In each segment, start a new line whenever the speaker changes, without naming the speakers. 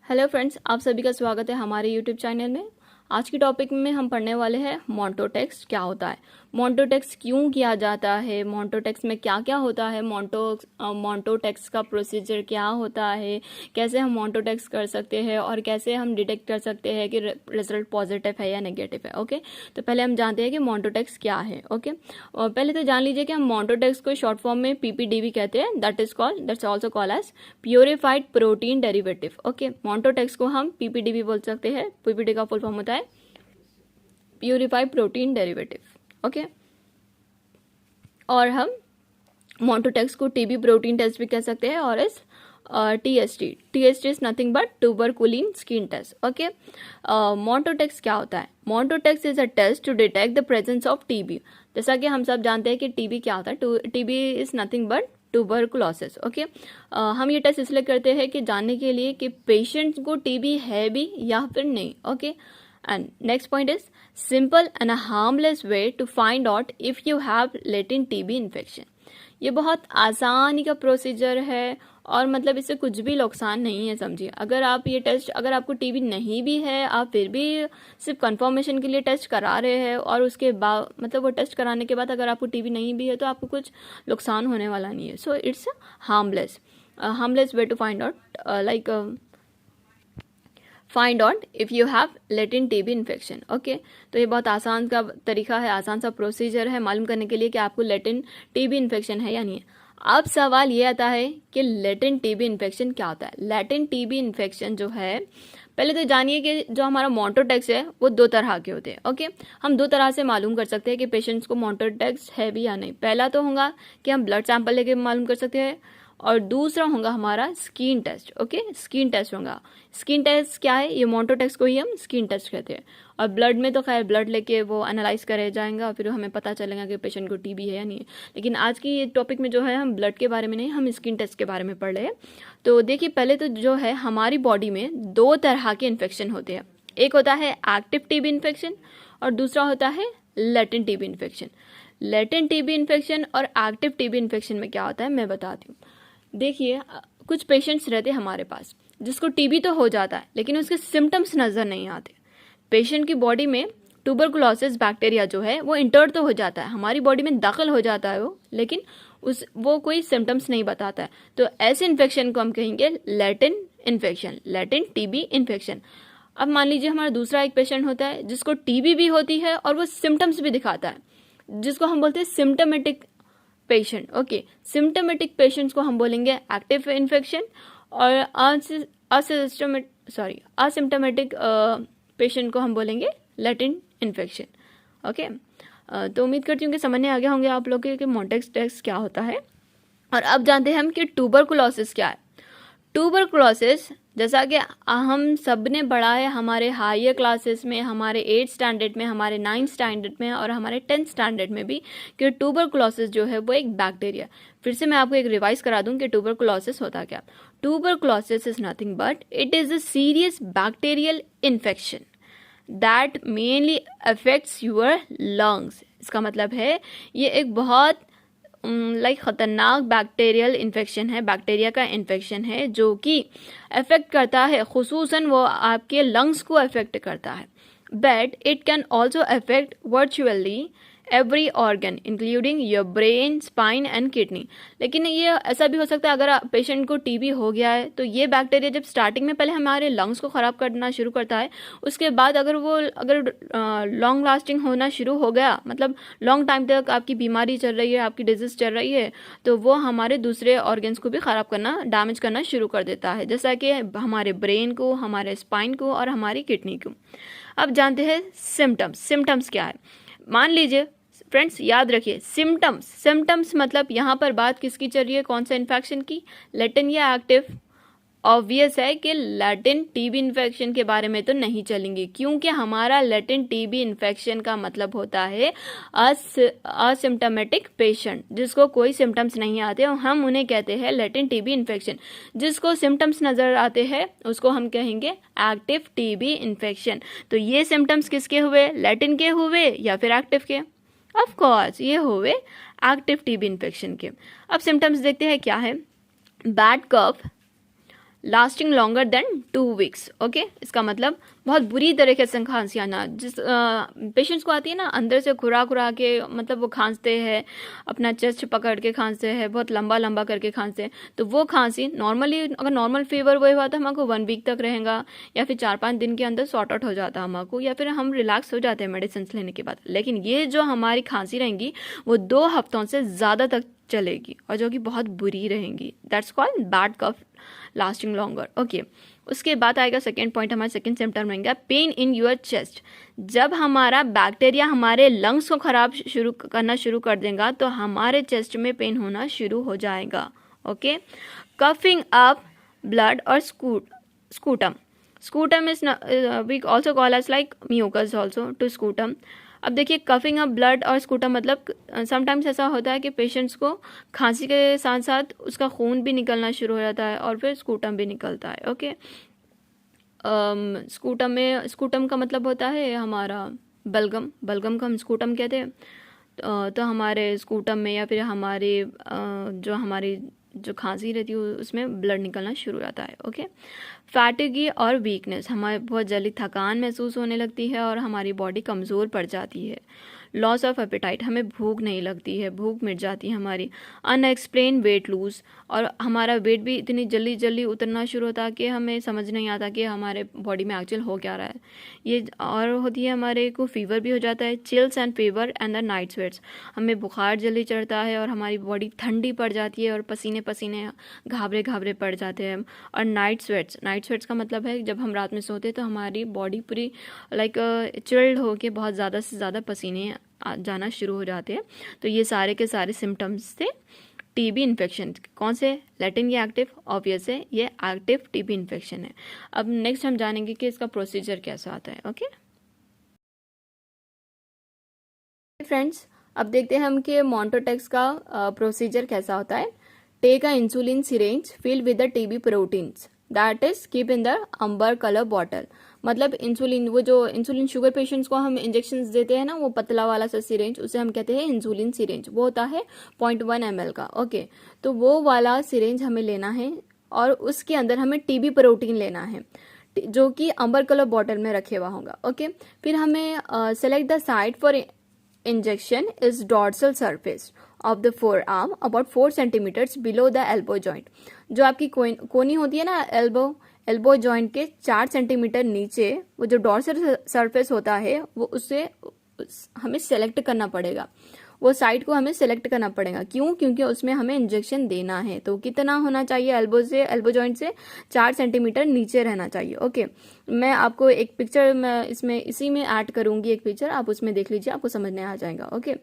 Hello friends, आप सभी का स्वागत है हमारे यूट्यूब चैनल में। आज की टॉपिक में हम पढ़ने वाले हैं मोंटोटेक्स्ट क्या होता है, मोंटोटेक्स्ट क्यों किया जाता है, मोंटोटेक्स्ट में क्या क्या होता है, मोंटोटेक्स्ट का प्रोसीजर क्या होता है, कैसे हम मोंटोटेक्स्ट कर सकते हैं और कैसे हम डिटेक्ट कर सकते हैं कि रिजल्ट पॉजिटिव है या नेगेटिव है। ओके, तो पहले हम जानते हैं कि मोंटोटेक्स्ट क्या है। ओके, और पहले तो जान लीजिए कि हम मोंटोटेक्स्ट को शॉर्ट फॉर्म में पीपीडीबी कहते हैं, that's also called as purified protein derivative. Okay, Mantoux test को हम पीपीडीबी बोल सकते हैं। पीपीडी का फुल फॉर्म होता है प्योरिफाइड प्रोटीन डेरिवेटिव। ओके, और हम मोंटोटेक्स्ट को टीबी प्रोटीन टेस्ट भी कह सकते हैं और इस TST is nothing but tuberculin skin test. Okay, Mantoux test क्या होता है? Mantoux test is a test to detect the presence of TB. जैसा कि हम सब जानते हैं कि टीबी क्या होता है, TB is nothing but tuberculosis. Okay, हम ये टेस्ट इसलिए करते हैं कि जानने के लिए कि पेशेंट को टीबी है भी या फिर नहीं। Okay, and next point is simple and a harmless way to find out if you have latent TB infection. ये बहुत आसानी का प्रोसीजर है और मतलब इससे कुछ भी नुकसान नहीं है। समझिए, अगर आप ये टेस्ट, अगर आपको टीबी नहीं भी है, आप फिर भी सिर्फ कंफर्मेशन के लिए टेस्ट करा रहे हैं और उसके बाद मतलब वो टेस्ट कराने के बाद अगर आपको टीबी नहीं भी है तो आपको कुछ नुकसान होने वाला नहीं है। So it's harmless way to find out find out if you have latent TB infection. Okay, तो ये बहुत आसान का तरीका है, आसान सा प्रोसीजर है मालूम करने के लिए कि आपको लेटेंट टीबी इन्फेक्शन है या नहीं है। अब सवाल ये आता है कि लेटेंट टीबी इन्फेक्शन क्या होता है। लेटेंट टीबी इन्फेक्शन जो है, पहले तो जानिए कि जो हमारा मोंटोटेक्स है वो दो तरह के होते हैं। ओके, हम दो तरह से मालूम कर सकते हैं कि पेशेंट्स को मोंटोटेक्स है भी या नहीं। पहला तो होगा कि हम ब्लड सैंपल लेके मालूम कर सकते हैं और दूसरा होगा हमारा skin test. Okay, skin test होगा। स्किन टेस्ट क्या है? ये मोंटोटेक्स को ही हम स्किन टेस्ट कहते हैं। और ब्लड में तो खैर ब्लड लेके वो एनालाइज करे जाएगा, फिर हमें पता चलेगा कि पेशेंट को टीबी है या नहीं है। लेकिन आज की ये टॉपिक में जो है हम ब्लड के बारे में नहीं, हम स्किन टेस्ट के बारे में पढ़ रहे हैं। तो देखिए, पहले तो जो है हमारी बॉडी में दो तरह के इन्फेक्शन होते हैं। एक होता है एक्टिव टीबी इन्फेक्शन और दूसरा होता है latent TB infection. Latent TB infection और एक्टिव टीबी इन्फेक्शन में क्या होता है मैं बताती हूँ। देखिए, कुछ पेशेंट्स रहते हैं हमारे पास जिसको टीबी तो हो जाता है लेकिन उसके सिम्टम्स नज़र नहीं आते। पेशेंट की बॉडी में ट्यूबरकुलोसिस बैक्टीरिया जो है वो इंटर तो हो जाता है, हमारी बॉडी में दाखिल हो जाता है वो, लेकिन वो कोई सिम्टम्स नहीं बताता है। तो ऐसे इन्फेक्शन को हम कहेंगे latent infection, latent TB infection. अब मान लीजिए हमारा दूसरा एक पेशेंट होता है जिसको टीबी भी होती है और वो सिम्टम्स भी दिखाता है, जिसको हम बोलते हैं symptomatic patient. Okay, symptomatic patients को हम बोलेंगे एक्टिव इन्फेक्शन और असिम्टमेटिक पेशेंट को हम बोलेंगे लेटेंट इन्फेक्शन। ओके, तो उम्मीद करती हूँ कि समझ में आ गया होंगे आप लोग के कि मोंटोटेक्स क्या होता है। और अब जानते हैं हम कि ट्यूबरकुलोसिस क्या है। ट्यूबरकुलोसिस, जैसा कि हम सब ने पढ़ा है हमारे हायर क्लासेस में, हमारे 8th स्टैंडर्ड में, हमारे 9th स्टैंडर्ड में और हमारे 10th स्टैंडर्ड में भी, कि ट्यूबरकुलोसिस जो है वो एक बैक्टीरिया। फिर से मैं आपको एक रिवाइज करा दूं कि ट्यूबरकुलोसिस होता क्या। Tuberculosis is nothing but it is a serious bacterial infection that mainly affects your lungs. इसका मतलब है ये एक बहुत खतरनाक बैक्टीरियल इन्फेक्शन है, बैक्टीरिया का इन्फेक्शन है जो कि अफेक्ट करता है, खुसूसन वो आपके लंग्स को अफेक्ट करता है। But it can also affect virtually every organ including your brain, spine and kidney. लेकिन ये ऐसा भी हो सकता है, अगर पेशेंट को टीबी हो गया है तो ये बैक्टीरिया जब स्टार्टिंग में पहले हमारे लंग्स को ख़राब करना शुरू करता है, उसके बाद अगर लॉन्ग लास्टिंग होना शुरू हो गया, मतलब लॉन्ग टाइम तक आपकी बीमारी चल रही है, आपकी डिजीज चल रही है, तो वो हमारे दूसरे ऑर्गन्स को भी ख़राब करना, डैमेज करना शुरू कर देता है, जैसा कि हमारे ब्रेन को, हमारे स्पाइन को और हमारी किडनी को। अब जानते हैं सिम्टम्स क्या है। मान लीजिए फ्रेंड्स, याद रखिए, सिम्टम्स मतलब यहाँ पर बात किसकी चल रही है, कौन सा इन्फेक्शन की, लेटेंट या एक्टिव। ऑब्वियस है कि लेटेंट टीबी इन्फेक्शन के बारे में तो नहीं चलेंगे, क्योंकि हमारा लेटेंट टीबी इन्फेक्शन का मतलब होता है असिम्टमेटिक पेशेंट, जिसको कोई सिम्टम्स नहीं आते और हम उन्हें कहते हैं लेटेंट टीबी इन्फेक्शन। जिसको सिम्टम्स नज़र आते हैं उसको हम कहेंगे एक्टिव टीबी इन्फेक्शन। तो ये सिम्टम्स किसके हुए, लेटेंट के हुए या फिर एक्टिव के? ऑफ कोर्स ये हुए एक्टिव टीबी इन्फेक्शन के। अब सिम्टम्स देखते हैं क्या है। Bad cough, lasting longer than 2 weeks. Okay, इसका मतलब बहुत बुरी तरीके से खांसी आना, जिस पेशेंट्स को आती है ना अंदर से खुरा खुरा के, मतलब वो खांसते हैं, अपना चेस्ट पकड़ के खांसते हैं, बहुत लंबा लंबा करके खांसते हैं, तो वो खांसी नॉर्मली, अगर नॉर्मल फीवर वही हुआ तो हमको 1 वीक तक रहेगा, या फिर 4-5 दिन के अंदर सॉर्ट आउट हो जाता है हमको, या फिर हम रिलैक्स हो जाते हैं मेडिसिन लेने के बाद। लेकिन ये जो हमारी खांसी रहेंगी वो 2 हफ्तों से ज़्यादा तक चलेगी, और जो कि बहुत बुरी रहेंगी। That's called bad cough lasting longer. Okay, उसके बाद आएगा सेकेंड पॉइंट, हमारा सेकेंड सिम्टम रहेगा पेन इन योर चेस्ट। जब हमारा बैक्टीरिया हमारे लंग्स को खराब करना शुरू कर देगा तो हमारे चेस्ट में पेन होना शुरू हो जाएगा। ओके, कफिंग अप ब्लड और sputum is we also call as like mucus also to sputum. अब देखिए, कफिंग अप ब्लड और स्कूटम मतलब समटाइम्स ऐसा होता है कि पेशेंट्स को खांसी के साथ साथ उसका खून भी निकलना शुरू हो जाता है और फिर स्कूटम भी निकलता है। ओके, स्कूटम का मतलब होता है हमारा बलगम का हम स्कूटम कहते हैं। तो हमारे स्कूटम में या फिर हमारी जो खांसी रहती है उसमें ब्लड निकलना शुरू हो जाता है। ओके, फैटिगी और वीकनेस, हमें बहुत जल्दी थकान महसूस होने लगती है और हमारी बॉडी कमज़ोर पड़ जाती है। लॉस ऑफ एपेटाइट, हमें भूख नहीं लगती है, भूख मिट जाती है हमारी। अनएक्सप्लेन वेट लूज, और हमारा वेट भी इतनी जल्दी जल्दी उतरना शुरू होता है कि हमें समझ नहीं आता कि हमारे बॉडी में एक्चुअल हो क्या रहा है। ये और होती है हमारे को फीवर भी हो जाता है। Chills and fever and the night sweats, हमें बुखार जल्दी चढ़ता है और हमारी बॉडी ठंडी पड़ जाती है और पसीने पसीने घाबरे पड़ जाते हैं। और नाइट स्वेट्स का मतलब है जब हम रात में सोते हैं तो हमारी बॉडी पूरी लाइक चिल्ड होके बहुत ज़्यादा से ज़्यादा पसीने जाना शुरू हो जाते हैं। तो ये सारे के सारे सिम्टम्स थे टीबी इन्फेक्शन। कौन से? लैटिन या एक्टिव? ऑब्वियस है ये एक्टिव टीबी इन्फेक्शन है। अब नेक्स्ट हम जानेंगे कि इसका प्रोसीजर कैसा आता है। ओके फ्रेंड्स, अब देखते हैं हम कि मोंटोटेक्स का प्रोसीजर कैसा होता है। Take a insulin syringe fill with the TB proteins that is keep in the amber colour bottle. मतलब इंसुलिन, वो जो इंसुलिन शुगर पेशेंट्स को हम इंजेक्शन देते हैं ना, वो पतला वाला सा सिरेंज, उसे हम कहते हैं इंसुलिन सिरेंज। वो होता है 0.1 ml का। ओके, तो वो वाला सिरेंज हमें लेना है और उसके अंदर हमें टीबी प्रोटीन लेना है जो कि अम्बर कलर बॉटल में रखे हुआ होगा। ओके, फिर हमें select the site for injection is dorsal surface of the forearm about 4 centimeters below the elbow joint। जो आपकी कोनी होती है ना एल्बो जॉइंट के 4 सेंटीमीटर नीचे वो जो डॉर्सल सरफेस होता है वो उससे हमें सेलेक्ट करना पड़ेगा। वो साइड को हमें सेलेक्ट करना पड़ेगा। क्यों? क्योंकि उसमें हमें इंजेक्शन देना है। तो कितना होना चाहिए? एल्बो जॉइंट से 4 सेंटीमीटर नीचे रहना चाहिए। ओके, मैं आपको एक पिक्चर मैं इसी में ऐड करूंगी, एक पिक्चर आप उसमें देख लीजिए, आपको समझ में आ जाएगा। Okay,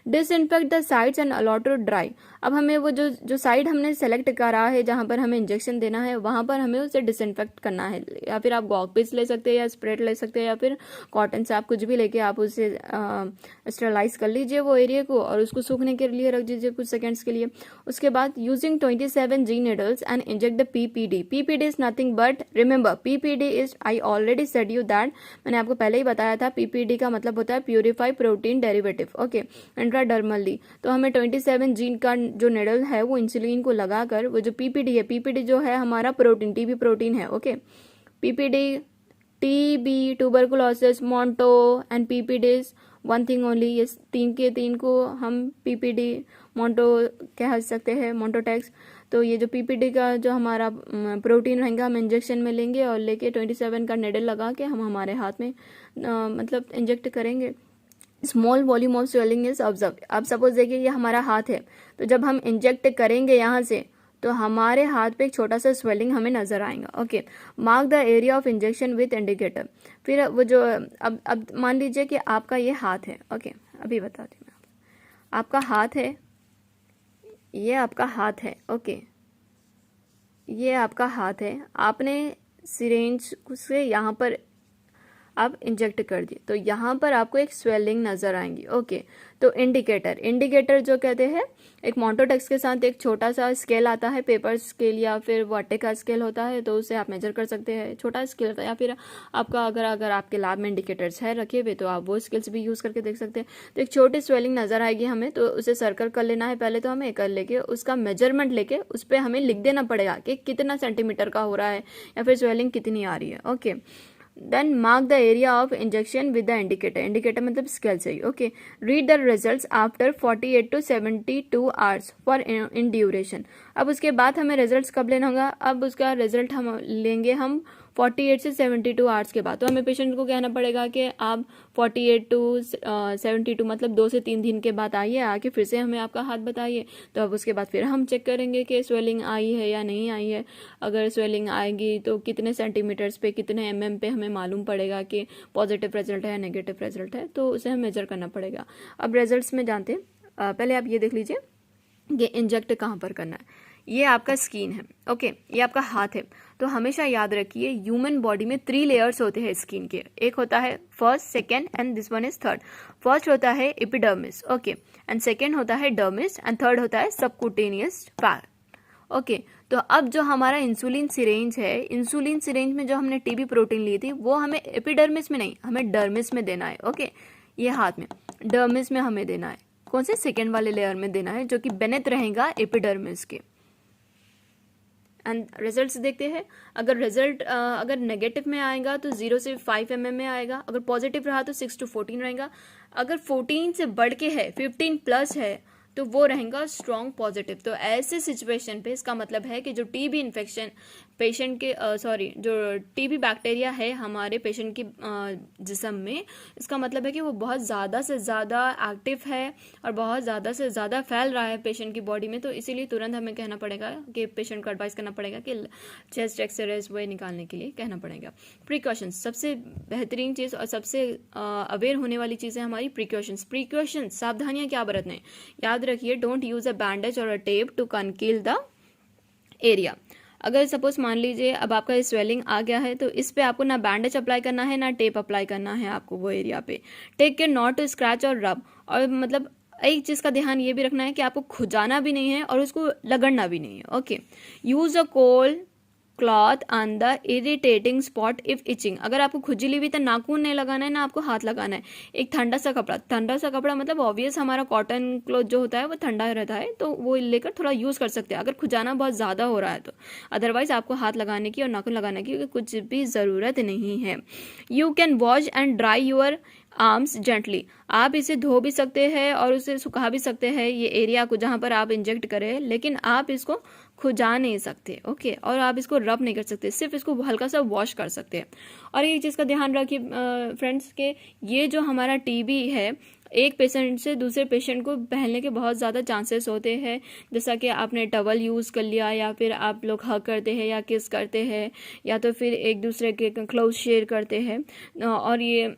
disinfect the sides and allow to dry. अब हमें वो जो साइड हमने सेलेक्ट करा है जहां पर हमें इंजेक्शन देना है वहां पर हमें उसे डिसइंफेक्ट करना है। या फिर आप गॉग पीस ले सकते हैं या स्प्रेड ले सकते हैं या फिर कॉटन से आप कुछ भी लेके आप उसे स्टेरलाइज कर लीजिए वो एरिया को और उसको सूखने के लिए रख दीजिए कुछ सेकंड्स के लिए। उसके बाद using 27 G needles and inject the PPD। PPD is nothing but remember PPD is, I already said you that, मैंने आपको पहले ही बताया था PPD का मतलब होता है purify protein derivative. Okay, intradermally. तो हमें 27 G का जो निडल है वो इंसुलिन को लगाकर वो जो PPD है, PPD जो है हमारा प्रोटीन, टीबी प्रोटीन है। Okay, PPD, TB, tuberculosis, Monte and PPD is one thing only. ये तीन को हम PPD मोंटो कह सकते हैं, मोंटोटेक्स। तो ये जो PPD का जो हमारा प्रोटीन रहेगा हम इंजेक्शन में लेंगे और लेके 27 का नेडल लगा के हम हमारे हाथ में मतलब इंजेक्ट करेंगे। Small volume of swelling is observe. अब सपोज देखिए ये हमारा हाथ है, तो जब हम इंजेक्ट करेंगे यहाँ से तो हमारे हाथ पे एक छोटा सा स्वेलिंग हमें नजर आएगा। Okay, mark the area of injection with indicator. फिर वो जो अब मान लीजिए कि आपका ये हाथ है। ओके, अभी बताती हूँ मैं, आपका हाथ है, ये आपका हाथ है। ओके, ये आपका हाथ है, आपने सिरेंज से यहाँ पर आप इंजेक्ट कर दिए तो यहाँ पर आपको एक स्वेलिंग नज़र आएंगी। ओके, तो इंडिकेटर जो कहते हैं, एक मोनोटेक्स के साथ एक छोटा सा स्केल आता है, पेपर स्केल या फिर वाटे का स्केल होता है, तो उसे आप मेजर कर सकते हैं, छोटा स्केल होता है। या फिर आपका अगर आपके लैब में इंडिकेटर्स है रखे हुए तो आप वो स्केल्स भी यूज़ करके देख सकते हैं। तो एक छोटी स्वेलिंग नज़र आएगी हमें, तो उसे सर्कल कर लेना है पहले, तो हमें कर लेके उसका मेजरमेंट लेके उस पर हमें लिख देना पड़ेगा कि कितना सेंटीमीटर का हो रहा है या फिर स्वेलिंग कितनी आ रही है। Okay, then mark the area of injection with the indicator मतलब स्केल से ही। Okay, read the results after 48 to 72 hours for in duration. अब उसके बाद हमें रिजल्ट्स कब लेना होगा, अब उसका रिजल्ट हम लेंगे 48 से 72 आवर्स के बाद। तो हमें पेशेंट को कहना पड़ेगा कि आप 48 to 72 मतलब 2 से 3 दिन के बाद आइए, आके फिर से हमें आपका हाथ बताइए। तो अब उसके बाद फिर हम चेक करेंगे कि स्वेलिंग आई है या नहीं आई है। अगर स्वेलिंग आएगी तो कितने सेंटीमीटर्स पे, कितने mm पे हमें मालूम पड़ेगा कि पॉजिटिव रिजल्ट है या नेगेटिव रिजल्ट है, तो उसे हमें मेजर करना पड़ेगा। अब रिजल्ट्स में जानते हैं, पहले आप ये देख लीजिए कि इंजेक्ट कहाँ पर करना है। ये आपका स्किन है। ओके, ये आपका हाथ है। तो हमेशा याद रखिए ह्यूमन बॉडी में 3 लेयर्स होते हैं स्किन के। एक होता है first, second and this one is third. First होता है एपिडर्मिस, ओके, एंड सेकेंड होता है डर्मिस एंड थर्ड होता है सबक्यूटेनियस फैट। ओके, तो अब जो हमारा इंसुलिन सिरेंज है, इंसुलिन सिरेंज में जो हमने टीबी प्रोटीन ली थी वो हमें एपिडर्मिस में नहीं, हमें डर्मिस में देना है। ओके, ये हाथ में डर्मिस में हमें देना है। कौन से, सेकेंड वाले लेयर में देना है जो कि बेनेथ रहेगा एपिडर्मिस के। एंड रिजल्ट्स देखते हैं। अगर रिजल्ट अगर नेगेटिव में आएगा तो 0 से 5 mm में आएगा। अगर पॉजिटिव रहा तो 6 to 14 रहेगा। अगर 14 से बढ़ के है, 15 प्लस है, तो वो रहेगा स्ट्रॉन्ग पॉजिटिव। तो ऐसे सिचुएशन पे इसका मतलब है कि जो टीबी इन्फेक्शन पेशेंट के जो टीबी बैक्टीरिया है हमारे पेशेंट की जिस्म में, इसका मतलब है कि वो बहुत ज़्यादा से ज़्यादा एक्टिव है और बहुत ज़्यादा से ज़्यादा फैल रहा है पेशेंट की बॉडी में। तो इसीलिए तुरंत हमें कहना पड़ेगा कि पेशेंट को एडवाइस करना पड़ेगा कि चेस्ट एक्सरेज वो निकालने के लिए कहना पड़ेगा। प्रिकॉशंस, सबसे बेहतरीन चीज़ और सबसे अवेयर होने वाली चीज़ है हमारी प्रिकॉशंस। सावधानियाँ क्या बरतने, याद रखिए, डोंट यूज़ अ बैंडेज और a tape to conceal the area. अगर सपोज मान लीजिए अब आपका स्वेलिंग आ गया है तो इस पे आपको ना बैंडेज अप्लाई करना है ना टेप अप्लाई करना है आपको वो एरिया पे। Take care not to scratch और रब। और मतलब एक चीज़ का ध्यान ये भी रखना है कि आपको खुजाना भी नहीं है और उसको लगड़ना भी नहीं है। Okay, use a cold cloth on the irritating spot if itching. अगर आपको खुजली हुई तो नाखून नहीं लगाना है ना आपको हाथ लगाना है। एक ठंडा सा कपड़ा मतलब ऑब्वियस हमारा कॉटन क्लॉथ जो होता है वो ठंडा रहता है, तो वो लेकर थोड़ा यूज़ कर सकते हैं अगर खुजाना बहुत ज़्यादा हो रहा है तो। अदरवाइज आपको हाथ लगाने की और नाखून लगाने की कुछ भी ज़रूरत नहीं है। You can wash and dry your arms gently. आप इसे धो भी सकते हैं और उसे सुखा भी सकते हैं, ये एरिया को जहाँ पर आप इंजेक्ट करें, लेकिन आप इसको खुजा नहीं सकते। ओके, और आप इसको रब नहीं कर सकते, सिर्फ इसको हल्का सा वॉश कर सकते हैं। और एक चीज़ का ध्यान रखिए फ्रेंड्स के ये जो हमारा टीबी है एक पेशेंट से दूसरे पेशेंट को फैलने के बहुत ज़्यादा चांसेस होते हैं। जैसा कि आपने टवल यूज़ कर लिया या फिर आप लोग हग करते हैं या किस करते हैं या तो फिर एक दूसरे के क्लोज शेयर करते हैं, और ये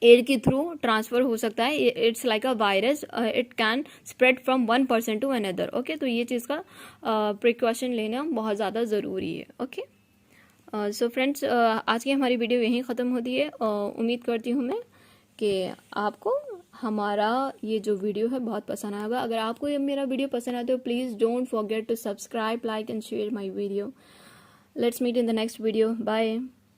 एयर के थ्रू ट्रांसफर हो सकता है। It's like a virus, it can spread from one person to another. Okay, तो ये चीज़ का प्रिकॉशन लेना बहुत ज़्यादा ज़रूरी है। ओके, सो फ्रेंड्स, आज की हमारी वीडियो यहीं ख़त्म होती है। उम्मीद करती हूँ मैं कि आपको हमारा ये जो वीडियो है बहुत पसंद आएगा। अगर आपको ये मेरा वीडियो पसंद आए तो please don't forget to subscribe, like and share my video. Let's meet in the next video. Bye.